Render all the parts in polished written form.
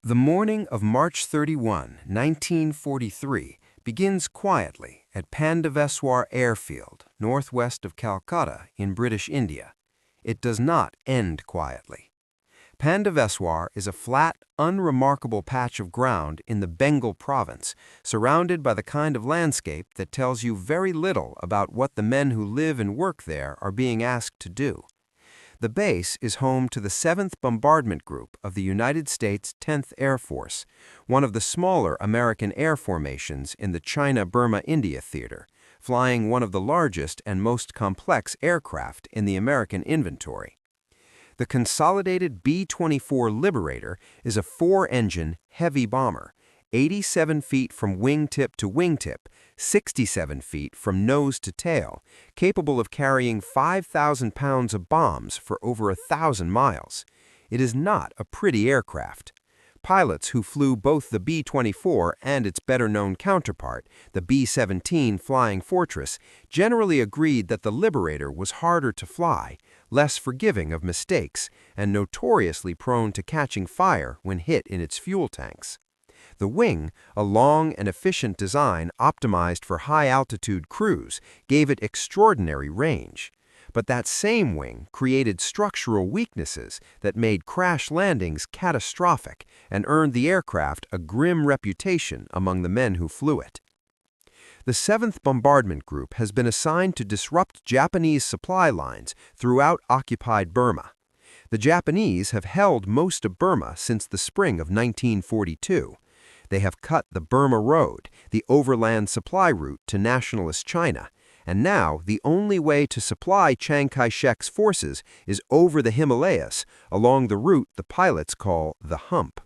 The morning of March 31, 1943, begins quietly at Pandaveswar Airfield, northwest of Calcutta in British India. It does not end quietly. Pandaveswar is a flat, unremarkable patch of ground in the Bengal province, surrounded by the kind of landscape that tells you very little about what the men who live and work there are being asked to do. The base is home to the 7th Bombardment Group of the United States 10th Air Force, one of the smaller American air formations in the China-Burma-India theater, flying one of the largest and most complex aircraft in the American inventory. The consolidated B-24 Liberator is a 4-engine, heavy bomber, 87 feet from wingtip to wingtip, 67 feet from nose to tail, capable of carrying 5,000 pounds of bombs for over 1,000 miles. It is not a pretty aircraft. Pilots who flew both the B-24 and its better-known counterpart, the B-17 Flying Fortress, generally agreed that the Liberator was harder to fly, less forgiving of mistakes, and notoriously prone to catching fire when hit in its fuel tanks. The wing, a long and efficient design optimized for high-altitude cruise, gave it extraordinary range. But that same wing created structural weaknesses that made crash landings catastrophic and earned the aircraft a grim reputation among the men who flew it. The 7th Bombardment Group has been assigned to disrupt Japanese supply lines throughout occupied Burma. The Japanese have held most of Burma since the spring of 1942. They have cut the Burma Road, the overland supply route to nationalist China, and now the only way to supply Chiang Kai-shek's forces is over the Himalayas, along the route the pilots call the Hump.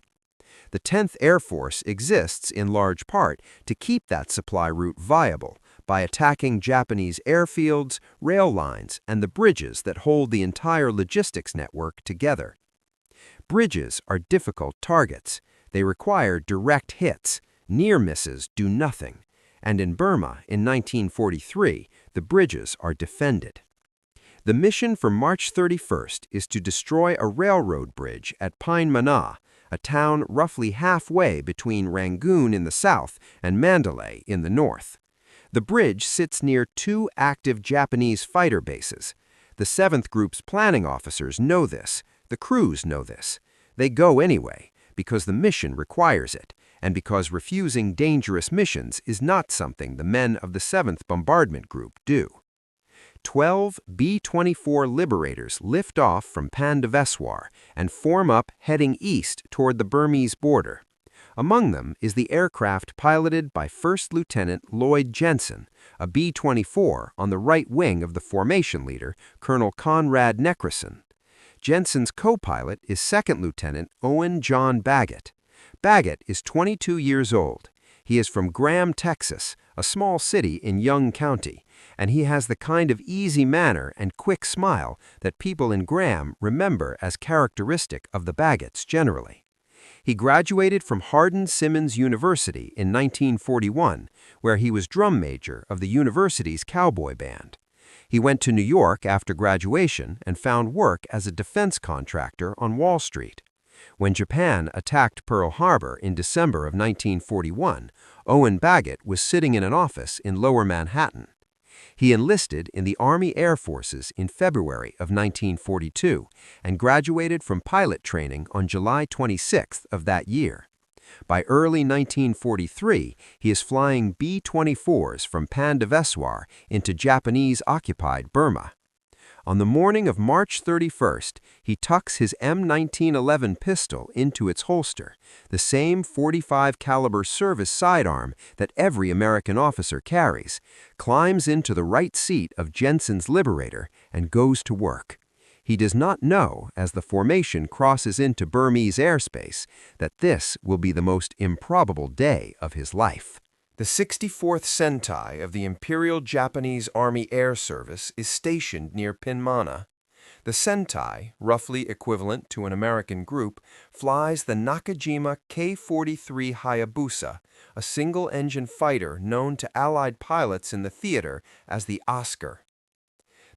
The 10th Air Force exists in large part to keep that supply route viable by attacking Japanese airfields, rail lines, and the bridges that hold the entire logistics network together. Bridges are difficult targets. They require direct hits. Near misses do nothing. And in Burma, in 1943, the bridges are defended. The mission for March 31st is to destroy a railroad bridge at Pyinmana, a town roughly halfway between Rangoon in the south and Mandalay in the north. The bridge sits near 2 active Japanese fighter bases. The 7th Group's planning officers know this. The crews know this. They go anyway, because the mission requires it, and because refusing dangerous missions is not something the men of the 7th Bombardment Group do. 12 B-24 Liberators lift off from Pandaveswar and form up heading east toward the Burmese border. Among them is the aircraft piloted by First Lieutenant Lloyd Jensen, a B-24 on the right wing of the formation leader, Colonel Conrad Neckerson. Jensen's co-pilot is Second Lieutenant Owen J. Baggett. Baggett is 22 years old. He is from Graham, Texas, a small city in Young County, and he has the kind of easy manner and quick smile that people in Graham remember as characteristic of the Baggetts generally. He graduated from Hardin-Simmons University in 1941, where he was drum major of the university's cowboy band. He went to New York after graduation and found work as a defense contractor on Wall Street. When Japan attacked Pearl Harbor in December of 1941, Owen Baggett was sitting in an office in Lower Manhattan. He enlisted in the Army Air Forces in February of 1942 and graduated from pilot training on July 26th of that year. By early 1943, he is flying B-24s from Pandaveswar into Japanese-occupied Burma. On the morning of March 31st, he tucks his M1911 pistol into its holster, the same .45 caliber service sidearm that every American officer carries, climbs into the right seat of Jensen's Liberator, and goes to work. He does not know, as the formation crosses into Burmese airspace, that this will be the most improbable day of his life. The 64th Sentai of the Imperial Japanese Army Air Service is stationed near Pyinmana. The Sentai, roughly equivalent to an American group, flies the Nakajima K-43 Hayabusa, a single-engine fighter known to Allied pilots in the theater as the Oscar.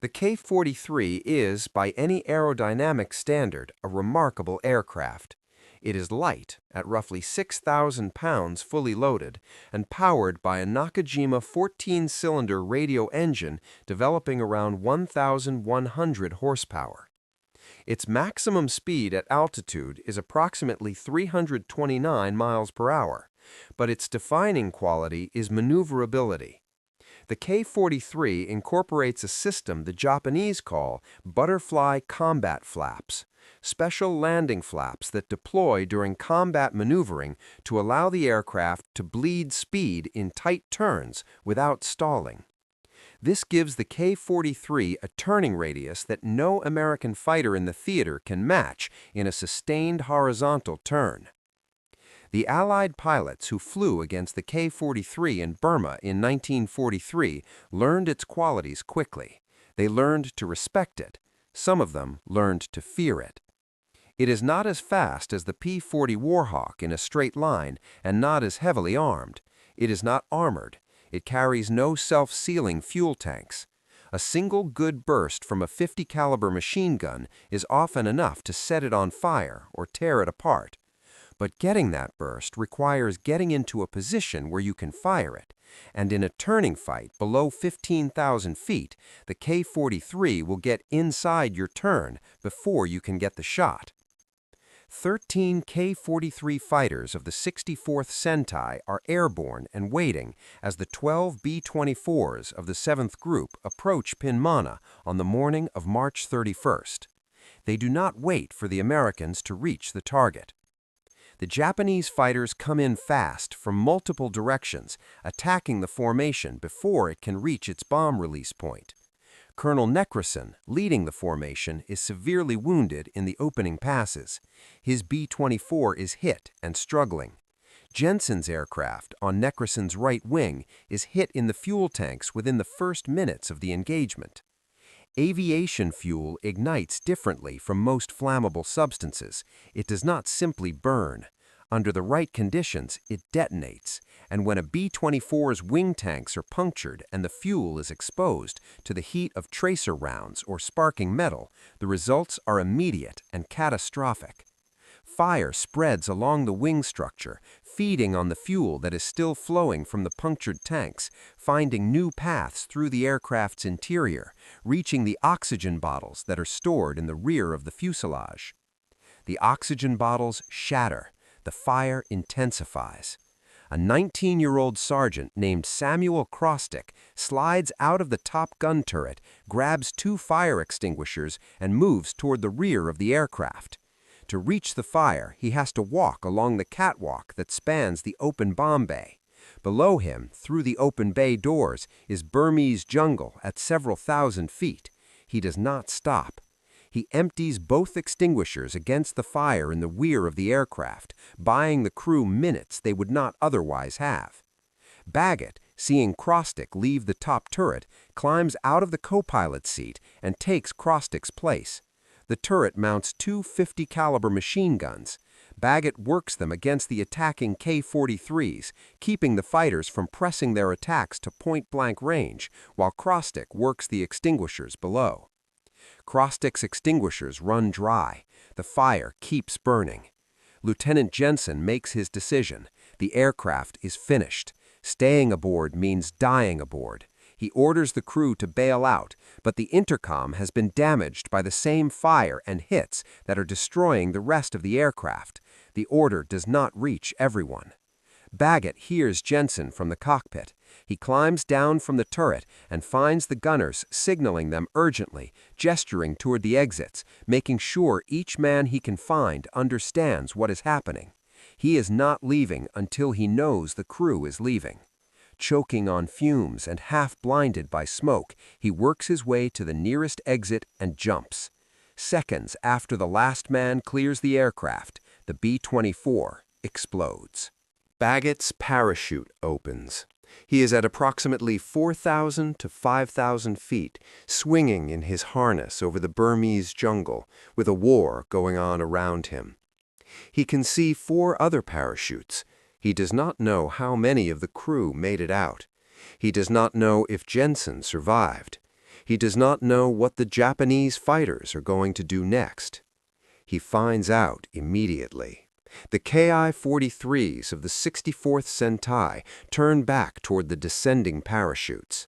The K-43 is, by any aerodynamic standard, a remarkable aircraft. It is light, at roughly 6,000 pounds fully loaded, and powered by a Nakajima 14-cylinder radio engine developing around 1,100 horsepower. Its maximum speed at altitude is approximately 329 miles per hour, but its defining quality is maneuverability. The K-43 incorporates a system the Japanese call butterfly combat flaps, special landing flaps that deploy during combat maneuvering to allow the aircraft to bleed speed in tight turns without stalling. This gives the K-43 a turning radius that no American fighter in the theater can match in a sustained horizontal turn. The Allied pilots who flew against the K-43 in Burma in 1943 learned its qualities quickly. They learned to respect it. Some of them learned to fear it. It is not as fast as the P-40 Warhawk in a straight line and not as heavily armed. It is not armored. It carries no self-sealing fuel tanks. A single good burst from a .50 caliber machine gun is often enough to set it on fire or tear it apart. But getting that burst requires getting into a position where you can fire it, and in a turning fight below 15,000 feet, the K-43 will get inside your turn before you can get the shot. 13 K-43 fighters of the 64th Sentai are airborne and waiting as the 12 B-24s of the 7th Group approach Pyinmana on the morning of March 31st. They do not wait for the Americans to reach the target. The Japanese fighters come in fast from multiple directions, attacking the formation before it can reach its bomb release point. Colonel Neckerson, leading the formation, is severely wounded in the opening passes. His B-24 is hit and struggling. Jensen's aircraft, on Neckerson's right wing, is hit in the fuel tanks within the first minutes of the engagement. Aviation fuel ignites differently from most flammable substances. It does not simply burn. Under the right conditions, it detonates, and when a B-24's wing tanks are punctured and the fuel is exposed to the heat of tracer rounds or sparking metal, the results are immediate and catastrophic. Fire spreads along the wing structure, feeding on the fuel that is still flowing from the punctured tanks, finding new paths through the aircraft's interior, reaching the oxygen bottles that are stored in the rear of the fuselage. The oxygen bottles shatter. The fire intensifies. A 19-year-old sergeant named Samuel Crosstick slides out of the top gun turret, grabs 2 fire extinguishers, and moves toward the rear of the aircraft. To reach the fire, he has to walk along the catwalk that spans the open bomb bay. Below him, through the open bay doors, is Burmese jungle at several thousand feet. He does not stop. He empties both extinguishers against the fire in the rear of the aircraft, buying the crew minutes they would not otherwise have. Baggett, seeing Crosstick leave the top turret, climbs out of the co-pilot's seat and takes Crosstick's place. The turret mounts 2 .50 caliber machine guns. Baggett works them against the attacking K-43s, keeping the fighters from pressing their attacks to point-blank range, while Crosstick works the extinguishers below. Crosstick's extinguishers run dry. The fire keeps burning. Lieutenant Jensen makes his decision. The aircraft is finished. Staying aboard means dying aboard. He orders the crew to bail out, but the intercom has been damaged by the same fire and hits that are destroying the rest of the aircraft. The order does not reach everyone. Baggett hears Jensen from the cockpit. He climbs down from the turret and finds the gunners signaling them urgently, gesturing toward the exits, making sure each man he can find understands what is happening. He is not leaving until he knows the crew is leaving. Choking on fumes and half-blinded by smoke, he works his way to the nearest exit and jumps. Seconds after the last man clears the aircraft, the B-24 explodes. Baggett's parachute opens. He is at approximately 4,000 to 5,000 feet, swinging in his harness over the Burmese jungle, with a war going on around him. He can see 4 other parachutes. He does not know how many of the crew made it out. He does not know if Jensen survived. He does not know what the Japanese fighters are going to do next. He finds out immediately. The Ki-43s of the 64th Sentai turn back toward the descending parachutes.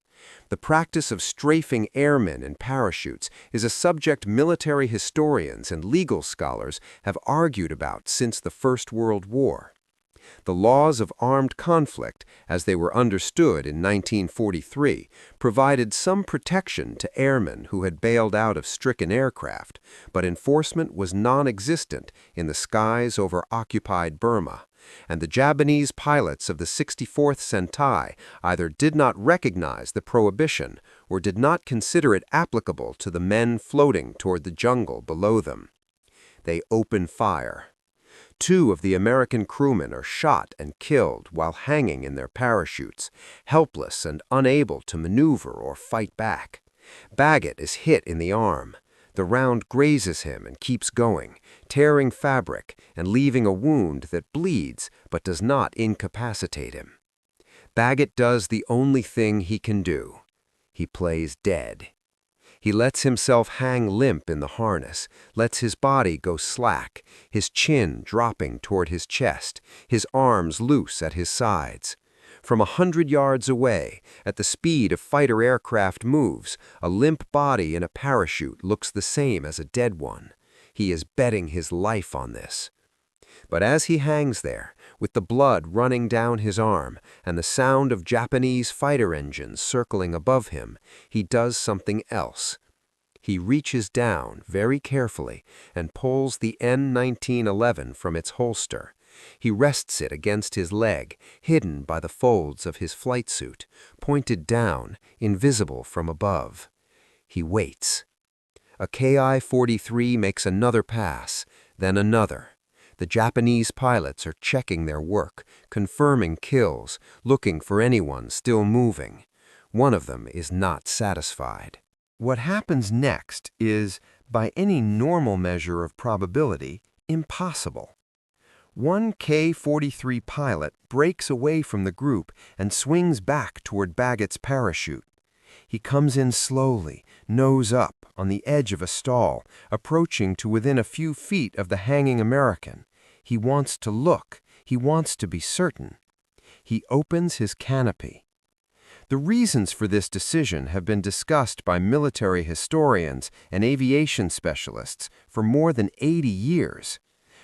The practice of strafing airmen in parachutes is a subject military historians and legal scholars have argued about since the First World War. The laws of armed conflict, as they were understood in 1943, provided some protection to airmen who had bailed out of stricken aircraft, but enforcement was non-existent in the skies over occupied Burma, and the Japanese pilots of the 64th Sentai either did not recognize the prohibition or did not consider it applicable to the men floating toward the jungle below them. They open fire. 2 of the American crewmen are shot and killed while hanging in their parachutes, helpless and unable to maneuver or fight back. Baggett is hit in the arm. The round grazes him and keeps going, tearing fabric and leaving a wound that bleeds but does not incapacitate him. Baggett does the only thing he can do. He plays dead. He lets himself hang limp in the harness, lets his body go slack, his chin dropping toward his chest, his arms loose at his sides. From 100 yards away, at the speed of fighter aircraft moves, a limp body in a parachute looks the same as a dead one. He is betting his life on this. But as he hangs there, with the blood running down his arm and the sound of Japanese fighter engines circling above him, he does something else. He reaches down very carefully and pulls the N1911 from its holster. He rests it against his leg, hidden by the folds of his flight suit, pointed down, invisible from above. He waits. A Ki-43 makes another pass, then another. The Japanese pilots are checking their work, confirming kills, looking for anyone still moving. One of them is not satisfied. What happens next is, by any normal measure of probability, impossible. One Ki-43 pilot breaks away from the group and swings back toward Baggett's parachute. He comes in slowly, nose up, on the edge of a stall, approaching to within a few feet of the hanging American. He wants to look. He wants to be certain. He opens his canopy. The reasons for this decision have been discussed by military historians and aviation specialists for more than 80 years.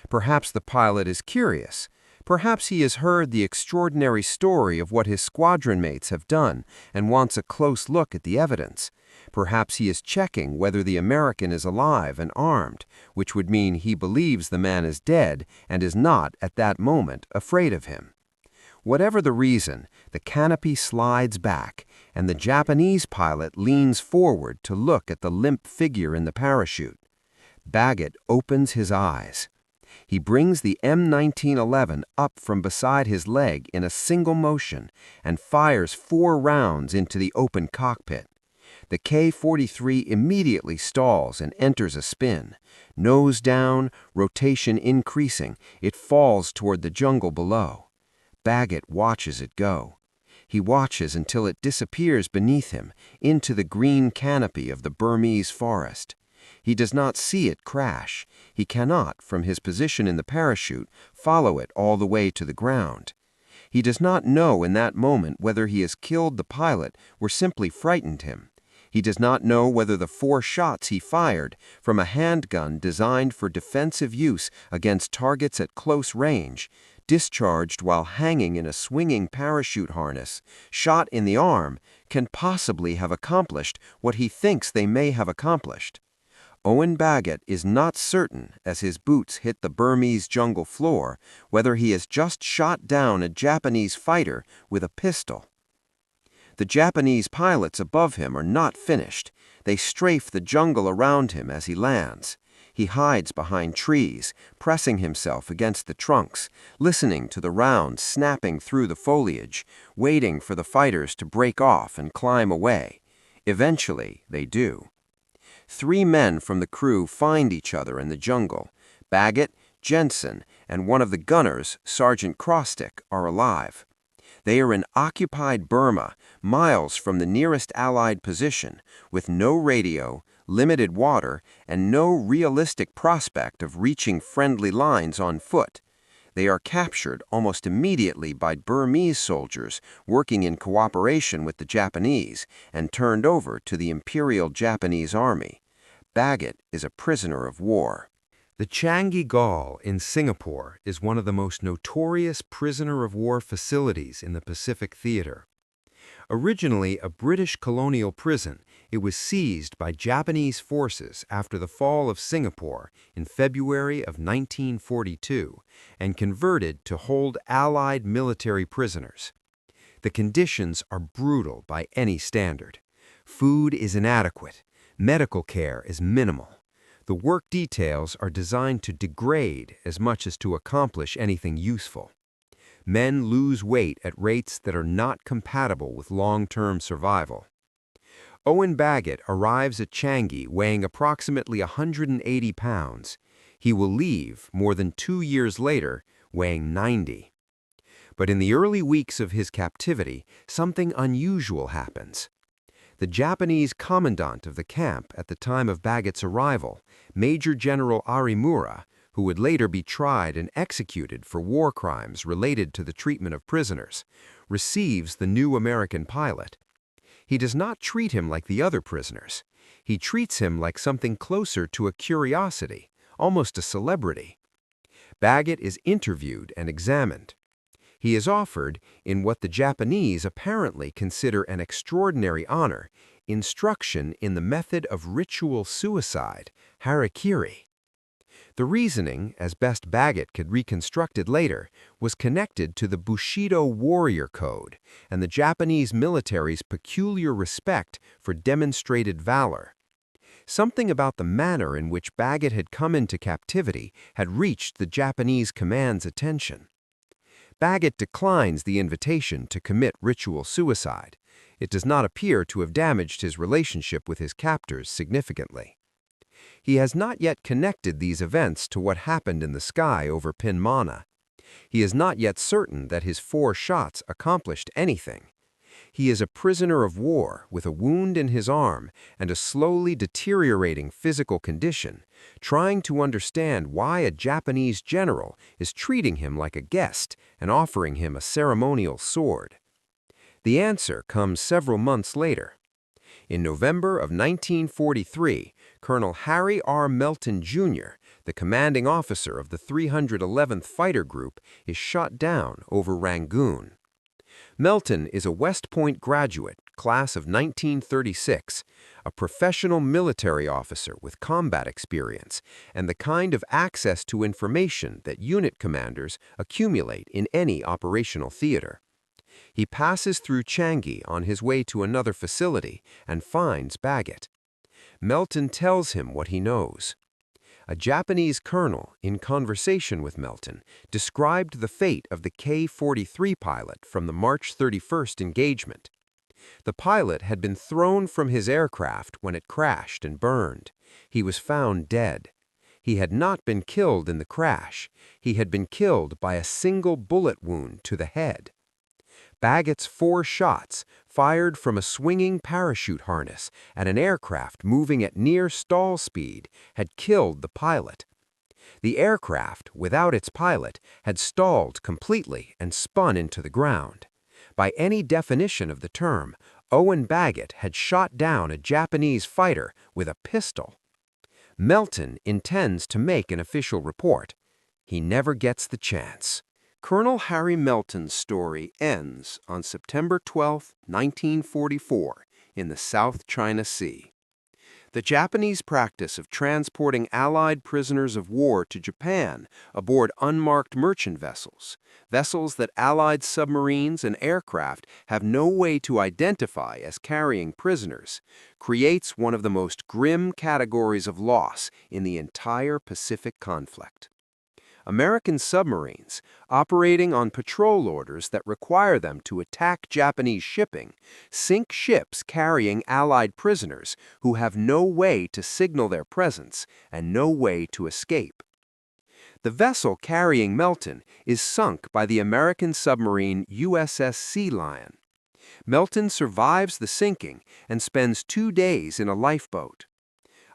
Perhaps the pilot is curious. Perhaps he has heard the extraordinary story of what his squadron mates have done and wants a close look at the evidence. Perhaps he is checking whether the American is alive and armed, which would mean he believes the man is dead and is not, at that moment, afraid of him. Whatever the reason, the canopy slides back, and the Japanese pilot leans forward to look at the limp figure in the parachute. Baggett opens his eyes. He brings the M1911 up from beside his leg in a single motion and fires 4 rounds into the open cockpit. The Ki-43 immediately stalls and enters a spin. Nose down, rotation increasing, it falls toward the jungle below. Baggett watches it go. He watches until it disappears beneath him into the green canopy of the Burmese forest. He does not see it crash. He cannot, from his position in the parachute, follow it all the way to the ground. He does not know in that moment whether he has killed the pilot or simply frightened him. He does not know whether the 4 shots he fired from a handgun designed for defensive use against targets at close range, discharged while hanging in a swinging parachute harness, shot in the arm, can possibly have accomplished what he thinks they may have accomplished. Owen Baggett is not certain, as his boots hit the Burmese jungle floor, whether he has just shot down a Japanese fighter with a pistol. The Japanese pilots above him are not finished. They strafe the jungle around him as he lands. He hides behind trees, pressing himself against the trunks, listening to the rounds snapping through the foliage, waiting for the fighters to break off and climb away. Eventually, they do. 3 men from the crew find each other in the jungle. Baggett, Jensen, and one of the gunners, Sergeant Crosstick, are alive. They are in occupied Burma, miles from the nearest Allied position, with no radio, limited water, and no realistic prospect of reaching friendly lines on foot. They are captured almost immediately by Burmese soldiers working in cooperation with the Japanese and turned over to the Imperial Japanese Army. Baggett is a prisoner of war. The Changi Gaol in Singapore is one of the most notorious prisoner of war facilities in the Pacific Theater. Originally a British colonial prison, it was seized by Japanese forces after the fall of Singapore in February of 1942 and converted to hold Allied military prisoners. The conditions are brutal by any standard. Food is inadequate. Medical care is minimal. The work details are designed to degrade as much as to accomplish anything useful. Men lose weight at rates that are not compatible with long-term survival. Owen Baggett arrives at Changi weighing approximately 180 pounds. He will leave more than 2 years later weighing 90. But in the early weeks of his captivity, something unusual happens. The Japanese commandant of the camp at the time of Baggett's arrival, Major General Arimura, who would later be tried and executed for war crimes related to the treatment of prisoners, receives the new American pilot. He does not treat him like the other prisoners. He treats him like something closer to a curiosity, almost a celebrity. Baggett is interviewed and examined. He is offered, in what the Japanese apparently consider an extraordinary honor, instruction in the method of ritual suicide, harakiri. The reasoning, as best Baggett could reconstruct it later, was connected to the Bushido warrior code and the Japanese military's peculiar respect for demonstrated valor. Something about the manner in which Baggett had come into captivity had reached the Japanese command's attention. Baggett declines the invitation to commit ritual suicide. It does not appear to have damaged his relationship with his captors significantly. He has not yet connected these events to what happened in the sky over Pyinmana. He is not yet certain that his 4 shots accomplished anything. He is a prisoner of war with a wound in his arm and a slowly deteriorating physical condition, trying to understand why a Japanese general is treating him like a guest and offering him a ceremonial sword. The answer comes several months later. In November of 1943, Colonel Harry R. Melton, Jr., the commanding officer of the 311th Fighter Group, is shot down over Rangoon. Melton is a West Point graduate, class of 1936, a professional military officer with combat experience and the kind of access to information that unit commanders accumulate in any operational theater. He passes through Changi on his way to another facility and finds Baggett. Melton tells him what he knows. A Japanese colonel, in conversation with Melton, described the fate of the K-43 pilot from the March 31st engagement. The pilot had been thrown from his aircraft when it crashed and burned. He was found dead. He had not been killed in the crash. He had been killed by a single bullet wound to the head. Baggett's 4 shots, fired from a swinging parachute harness at an aircraft moving at near stall speed, had killed the pilot. The aircraft, without its pilot, had stalled completely and spun into the ground. By any definition of the term, Owen Baggett had shot down a Japanese fighter with a pistol. Melton intends to make an official report. He never gets the chance. Colonel Harry Melton's story ends on September 12, 1944, in the South China Sea. The Japanese practice of transporting Allied prisoners of war to Japan aboard unmarked merchant vessels, vessels that Allied submarines and aircraft have no way to identify as carrying prisoners, creates one of the most grim categories of loss in the entire Pacific conflict. American submarines, operating on patrol orders that require them to attack Japanese shipping, sink ships carrying Allied prisoners who have no way to signal their presence and no way to escape. The vessel carrying Melton is sunk by the American submarine USS Sea Lion. Melton survives the sinking and spends 2 days in a lifeboat.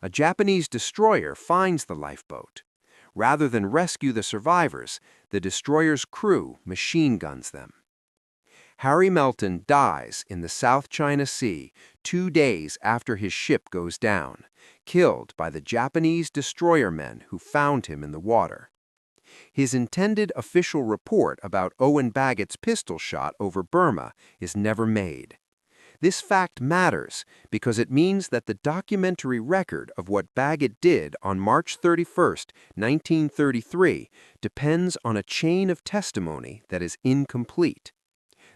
A Japanese destroyer finds the lifeboat. Rather than rescue the survivors, the destroyer's crew machine guns them. Harry Melton dies in the South China Sea 2 days after his ship goes down, killed by the Japanese destroyer men who found him in the water. His intended official report about Owen Baggett's pistol shot over Burma is never made. This fact matters because it means that the documentary record of what Baggett did on March 31, 1933, depends on a chain of testimony that is incomplete.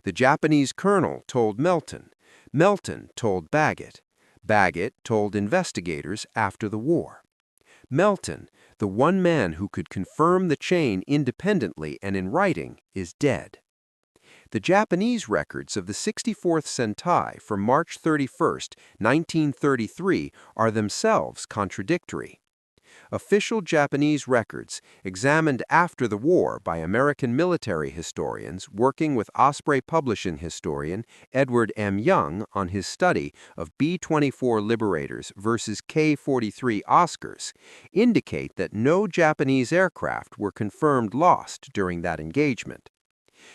The Japanese colonel told Melton. Melton told Baggett. Baggett told investigators after the war. Melton, the one man who could confirm the chain independently and in writing, is dead. The Japanese records of the 64th Sentai from March 31, 1933 are themselves contradictory. Official Japanese records, examined after the war by American military historians working with Osprey publishing historian Edward M. Young on his study of B-24 Liberators versus K-43 Oscars, indicate that no Japanese aircraft were confirmed lost during that engagement.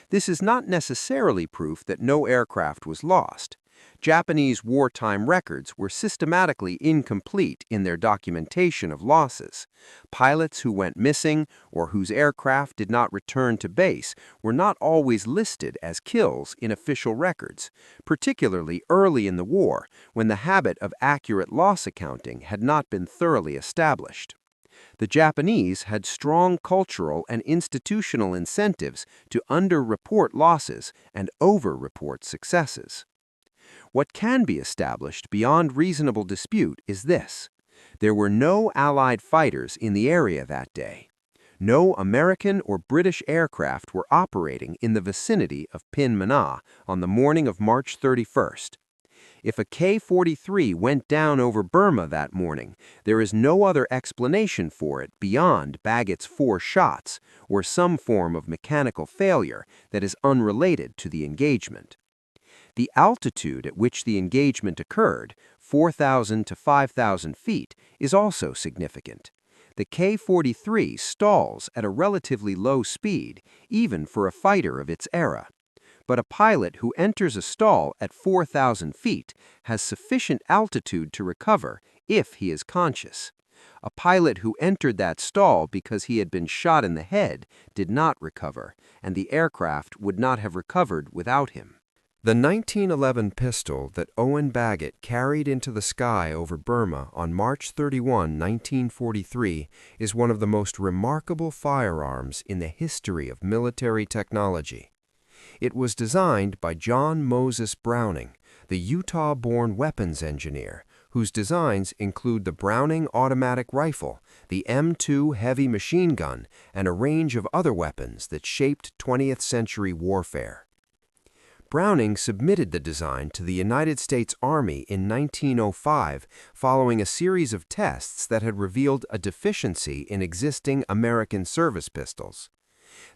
This is not necessarily proof that no aircraft was lost. Japanese wartime records were systematically incomplete in their documentation of losses. Pilots who went missing or whose aircraft did not return to base were not always listed as kills in official records, particularly early in the war when the habit of accurate loss accounting had not been thoroughly established. The Japanese had strong cultural and institutional incentives to under-report losses and over-report successes. What can be established beyond reasonable dispute is this: there were no Allied fighters in the area that day. No American or British aircraft were operating in the vicinity of Pyinmana on the morning of March 31st. If a K-43 went down over Burma that morning, there is no other explanation for it beyond Baggett's 4 shots or some form of mechanical failure that is unrelated to the engagement. The altitude at which the engagement occurred, 4,000 to 5,000 feet, is also significant. The K-43 stalls at a relatively low speed, even for a fighter of its era. But a pilot who enters a stall at 4,000 feet has sufficient altitude to recover if he is conscious. A pilot who entered that stall because he had been shot in the head did not recover, and the aircraft would not have recovered without him. The 1911 pistol that Owen Baggett carried into the sky over Burma on March 31, 1943, is one of the most remarkable firearms in the history of military technology. It was designed by John Moses Browning, the Utah-born weapons engineer, whose designs include the Browning automatic rifle, the M2 heavy machine gun, and a range of other weapons that shaped 20th-century warfare. Browning submitted the design to the United States Army in 1905 following a series of tests that had revealed a deficiency in existing American service pistols.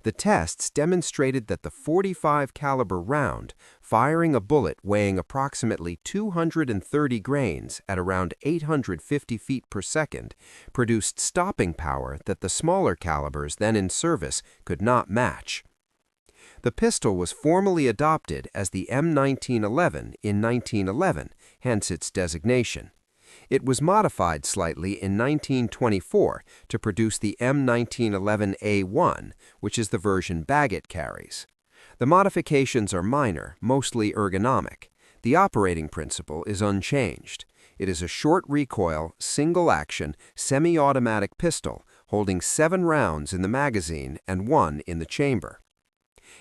The tests demonstrated that the .45 caliber round, firing a bullet weighing approximately 230 grains at around 850 feet per second, produced stopping power that the smaller calibers then in service could not match. The pistol was formally adopted as the M1911 in 1911, hence its designation. It was modified slightly in 1924 to produce the M1911A1, which is the version Baggett carries. The modifications are minor, mostly ergonomic. The operating principle is unchanged. It is a short recoil, single-action, semi-automatic pistol holding 7 rounds in the magazine and 1 in the chamber.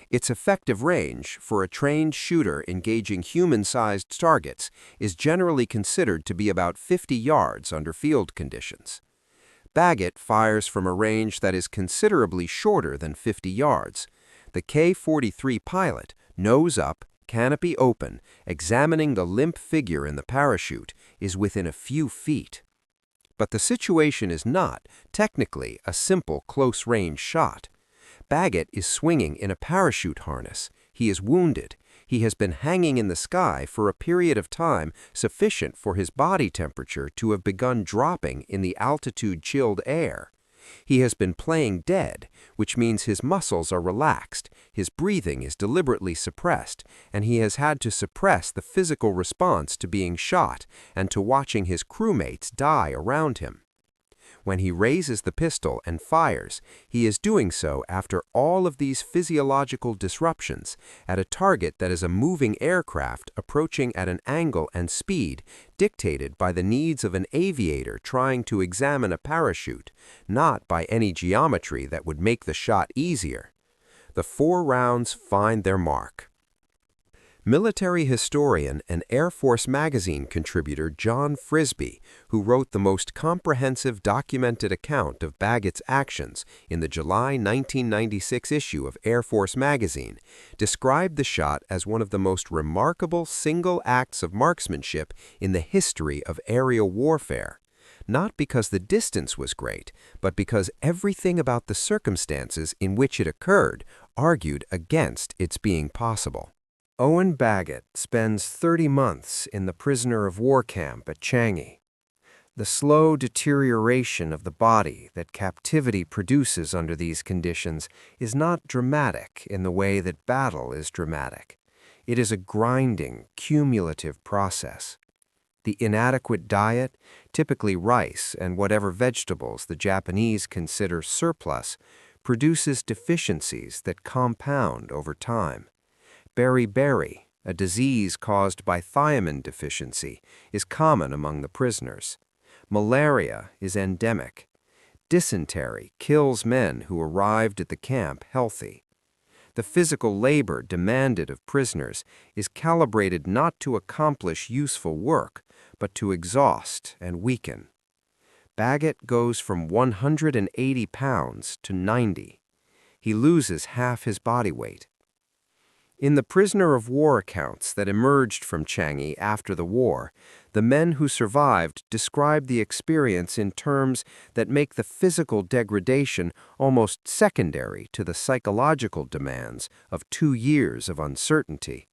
Its effective range, for a trained shooter engaging human-sized targets, is generally considered to be about 50 yards under field conditions. Baggett fires from a range that is considerably shorter than 50 yards. The K-43 pilot, nose up, canopy open, examining the limp figure in the parachute, is within a few feet. But the situation is not, technically, a simple close-range shot. Baggett is swinging in a parachute harness. He is wounded. He has been hanging in the sky for a period of time sufficient for his body temperature to have begun dropping in the altitude-chilled air. He has been playing dead, which means his muscles are relaxed, his breathing is deliberately suppressed, and he has had to suppress the physical response to being shot and to watching his crewmates die around him. When he raises the pistol and fires, he is doing so after all of these physiological disruptions at a target that is a moving aircraft approaching at an angle and speed dictated by the needs of an aviator trying to examine a parachute, not by any geometry that would make the shot easier. The 4 rounds find their mark. Military historian and Air Force magazine contributor John Frisbee, who wrote the most comprehensive documented account of Baggett's actions in the July 1996 issue of Air Force magazine, described the shot as one of the most remarkable single acts of marksmanship in the history of aerial warfare. Not because the distance was great, but because everything about the circumstances in which it occurred argued against its being possible. Owen Baggett spends 30 months in the prisoner of war camp at Changi. The slow deterioration of the body that captivity produces under these conditions is not dramatic in the way that battle is dramatic. It is a grinding, cumulative process. The inadequate diet, typically rice and whatever vegetables the Japanese consider surplus, produces deficiencies that compound over time. Beriberi, a disease caused by thiamine deficiency, is common among the prisoners. Malaria is endemic. Dysentery kills men who arrived at the camp healthy. The physical labor demanded of prisoners is calibrated not to accomplish useful work, but to exhaust and weaken. Baggett goes from 180 pounds to 90. He loses half his body weight. In the prisoner of war accounts that emerged from Changi after the war, the men who survived describe the experience in terms that make the physical degradation almost secondary to the psychological demands of 2 years of uncertainty.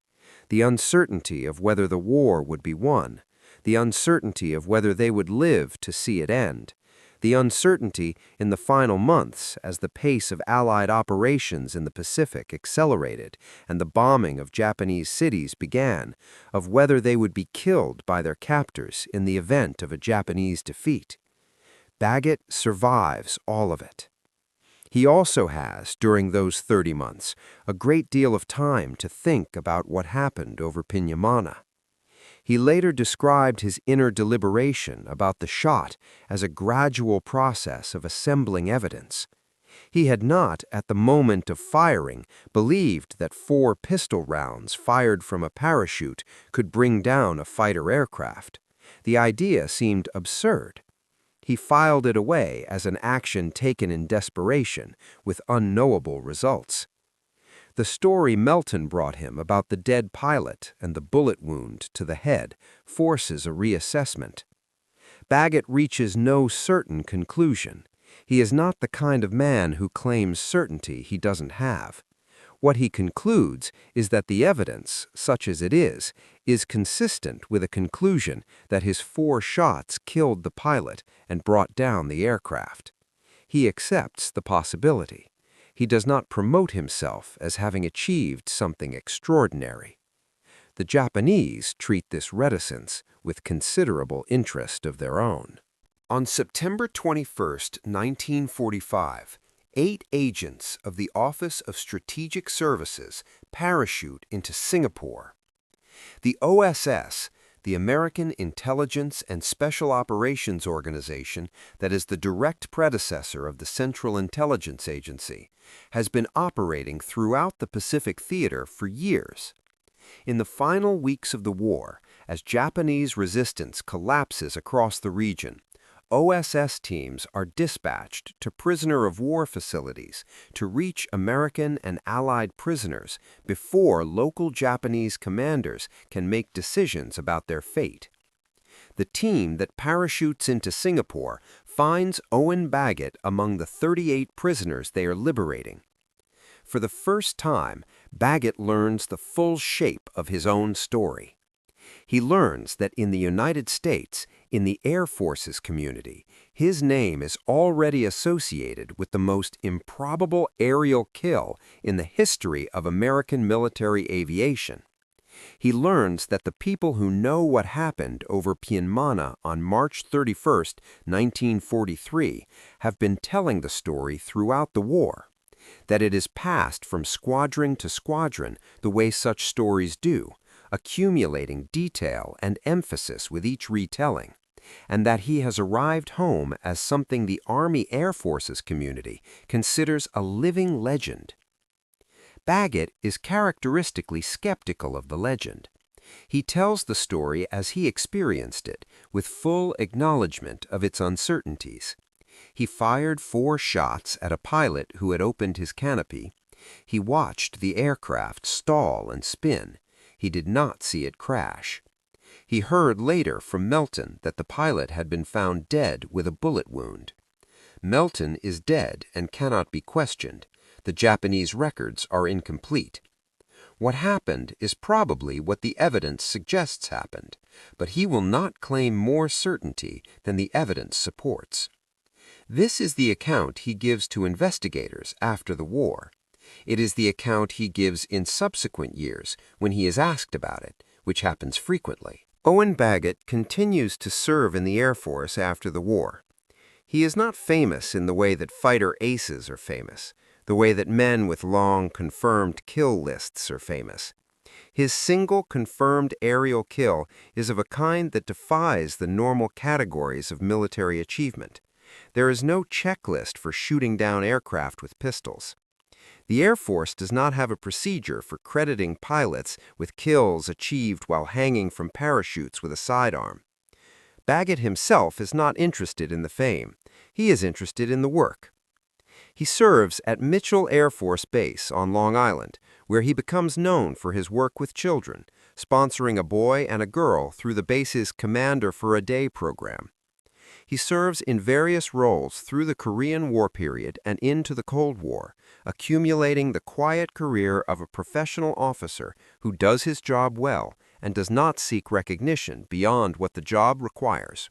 The uncertainty of whether the war would be won, the uncertainty of whether they would live to see it end, the uncertainty in the final months as the pace of Allied operations in the Pacific accelerated and the bombing of Japanese cities began, of whether they would be killed by their captors in the event of a Japanese defeat. Baggett survives all of it. He also has, during those 30 months, a great deal of time to think about what happened over Pyinmana. He later described his inner deliberation about the shot as a gradual process of assembling evidence. He had not, at the moment of firing, believed that 4 pistol rounds fired from a parachute could bring down a fighter aircraft. The idea seemed absurd. He filed it away as an action taken in desperation, with unknowable results. The story Melton brought him about the dead pilot and the bullet wound to the head forces a reassessment. Baggett reaches no certain conclusion. He is not the kind of man who claims certainty he doesn't have. What he concludes is that the evidence, such as it is consistent with a conclusion that his 4 shots killed the pilot and brought down the aircraft. He accepts the possibility. He does not promote himself as having achieved something extraordinary. The Japanese treat this reticence with considerable interest of their own. On September 21, 1945, 8 agents of the Office of Strategic Services parachute into Singapore. The OSS, the American Intelligence and Special Operations Organization that is the direct predecessor of the Central Intelligence Agency, has been operating throughout the Pacific Theater for years. In the final weeks of the war, as Japanese resistance collapses across the region, OSS teams are dispatched to prisoner-of-war facilities to reach American and Allied prisoners before local Japanese commanders can make decisions about their fate. The team that parachutes into Singapore finds Owen Baggett among the 38 prisoners they are liberating. For the first time, Baggett learns the full shape of his own story. He learns that in the United States, In the Air Force's community, his name is already associated with the most improbable aerial kill in the history of American military aviation. He learns that the people who know what happened over Pyinmana on March 31, 1943, have been telling the story throughout the war, that it is passed from squadron to squadron the way such stories do, accumulating detail and emphasis with each retelling, and that he has arrived home as something the Army Air Forces community considers a living legend. Baggett is characteristically skeptical of the legend. He tells the story as he experienced it, with full acknowledgement of its uncertainties. He fired 4 shots at a pilot who had opened his canopy. He watched the aircraft stall and spin. He did not see it crash. He heard later from Melton that the pilot had been found dead with a bullet wound. Melton is dead and cannot be questioned. The Japanese records are incomplete. What happened is probably what the evidence suggests happened, but he will not claim more certainty than the evidence supports. This is the account he gives to investigators after the war. It is the account he gives in subsequent years when he is asked about it, which happens frequently. Owen Baggett continues to serve in the Air Force after the war. He is not famous in the way that fighter aces are famous, the way that men with long confirmed kill lists are famous. His single confirmed aerial kill is of a kind that defies the normal categories of military achievement. There is no checklist for shooting down aircraft with pistols. The Air Force does not have a procedure for crediting pilots with kills achieved while hanging from parachutes with a sidearm. Baggett himself is not interested in the fame. He is interested in the work. He serves at Mitchell Air Force Base on Long Island, where he becomes known for his work with children, sponsoring a boy and a girl through the base's Commander for a Day program. He serves in various roles through the Korean War period and into the Cold War, accumulating the quiet career of a professional officer who does his job well and does not seek recognition beyond what the job requires.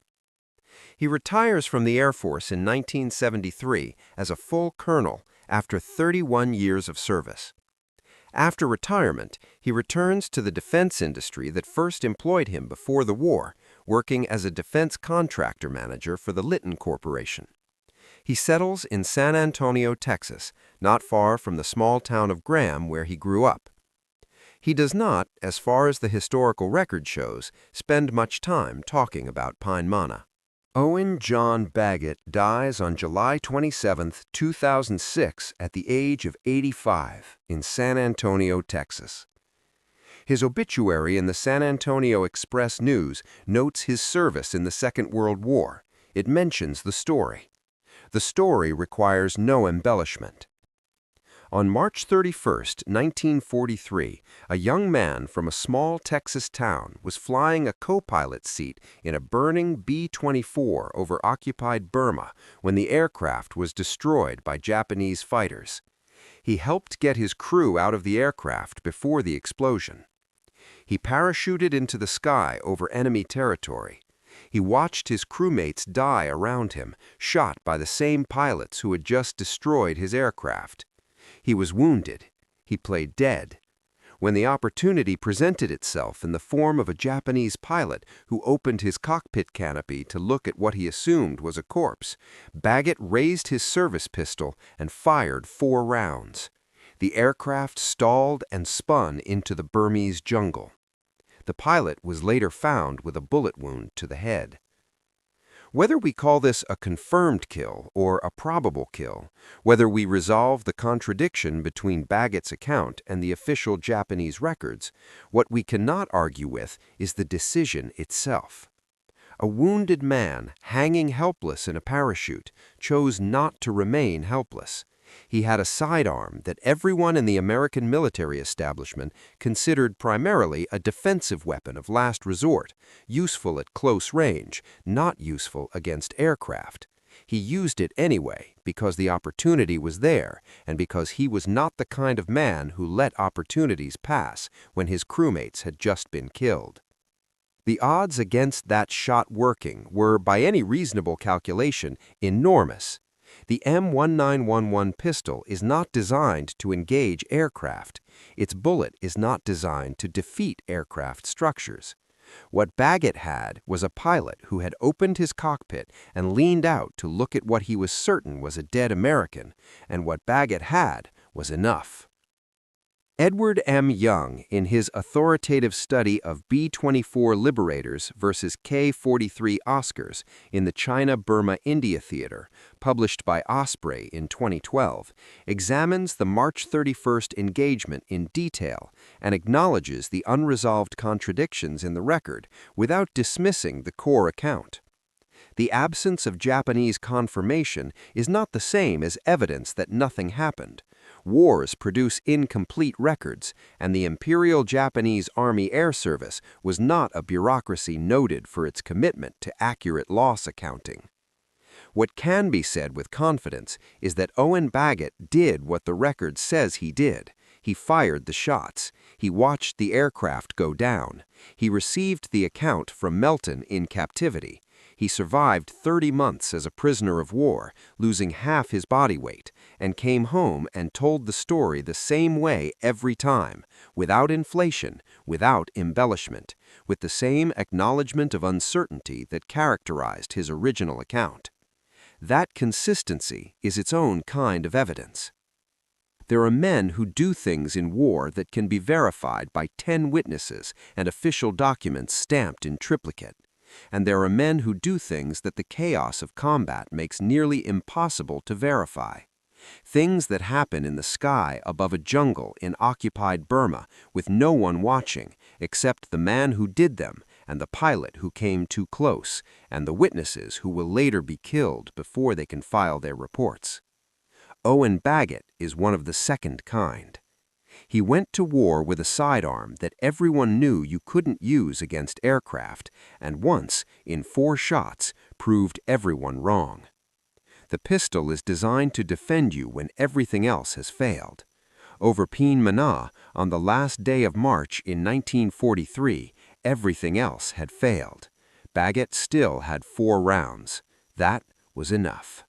He retires from the Air Force in 1973 as a full colonel after 31 years of service. After retirement, he returns to the defense industry that first employed him before the war, working as a defense contractor manager for the Litton Corporation. He settles in San Antonio, Texas, not far from the small town of Graham where he grew up. He does not, as far as the historical record shows, spend much time talking about Pyinmana. Owen John Baggett dies on July 27, 2006, at the age of 85 in San Antonio, Texas. His obituary in the San Antonio Express-News notes his service in the Second World War. It mentions the story. The story requires no embellishment. On March 31, 1943, a young man from a small Texas town was flying a co-pilot seat in a burning B-24 over occupied Burma when the aircraft was destroyed by Japanese fighters. He helped get his crew out of the aircraft before the explosion. He parachuted into the sky over enemy territory. He watched his crewmates die around him, shot by the same pilots who had just destroyed his aircraft. He was wounded. He played dead. When the opportunity presented itself in the form of a Japanese pilot who opened his cockpit canopy to look at what he assumed was a corpse, Baggett raised his service pistol and fired 4 rounds. The aircraft stalled and spun into the Burmese jungle. The pilot was later found with a bullet wound to the head. Whether we call this a confirmed kill or a probable kill, whether we resolve the contradiction between Baggett's account and the official Japanese records, what we cannot argue with is the decision itself. A wounded man, hanging helpless in a parachute, chose not to remain helpless. He had a sidearm that everyone in the American military establishment considered primarily a defensive weapon of last resort, useful at close range, not useful against aircraft. He used it anyway because the opportunity was there and because he was not the kind of man who let opportunities pass when his crewmates had just been killed. The odds against that shot working were, by any reasonable calculation, enormous. The M1911 pistol is not designed to engage aircraft. Its bullet is not designed to defeat aircraft structures. What Baggett had was a pilot who had opened his cockpit and leaned out to look at what he was certain was a dead American, and what Baggett had was enough. Edward M. Young, in his authoritative study of B-24 Liberators versus K-43 Oscars in the China-Burma-India Theater, published by Osprey in 2012, examines the March 31st engagement in detail and acknowledges the unresolved contradictions in the record without dismissing the core account. The absence of Japanese confirmation is not the same as evidence that nothing happened. Wars produce incomplete records, and the Imperial Japanese Army Air Service was not a bureaucracy noted for its commitment to accurate loss accounting. What can be said with confidence is that Owen Baggett did what the record says he did. He fired the shots. He watched the aircraft go down. He received the account from Melton in captivity. He survived 30 months as a prisoner of war, losing half his body weight, and came home and told the story the same way every time, without inflation, without embellishment, with the same acknowledgement of uncertainty that characterized his original account. That consistency is its own kind of evidence. There are men who do things in war that can be verified by 10 witnesses and official documents stamped in triplicate. And there are men who do things that the chaos of combat makes nearly impossible to verify. Things that happen in the sky above a jungle in occupied Burma with no one watching except the man who did them and the pilot who came too close and the witnesses who will later be killed before they can file their reports. Owen Baggett is one of the second kind. He went to war with a sidearm that everyone knew you couldn't use against aircraft, and once, in 4 shots, proved everyone wrong. The pistol is designed to defend you when everything else has failed. Over Pyinmana, on the last day of March in 1943, everything else had failed. Baggett still had 4 rounds. That was enough.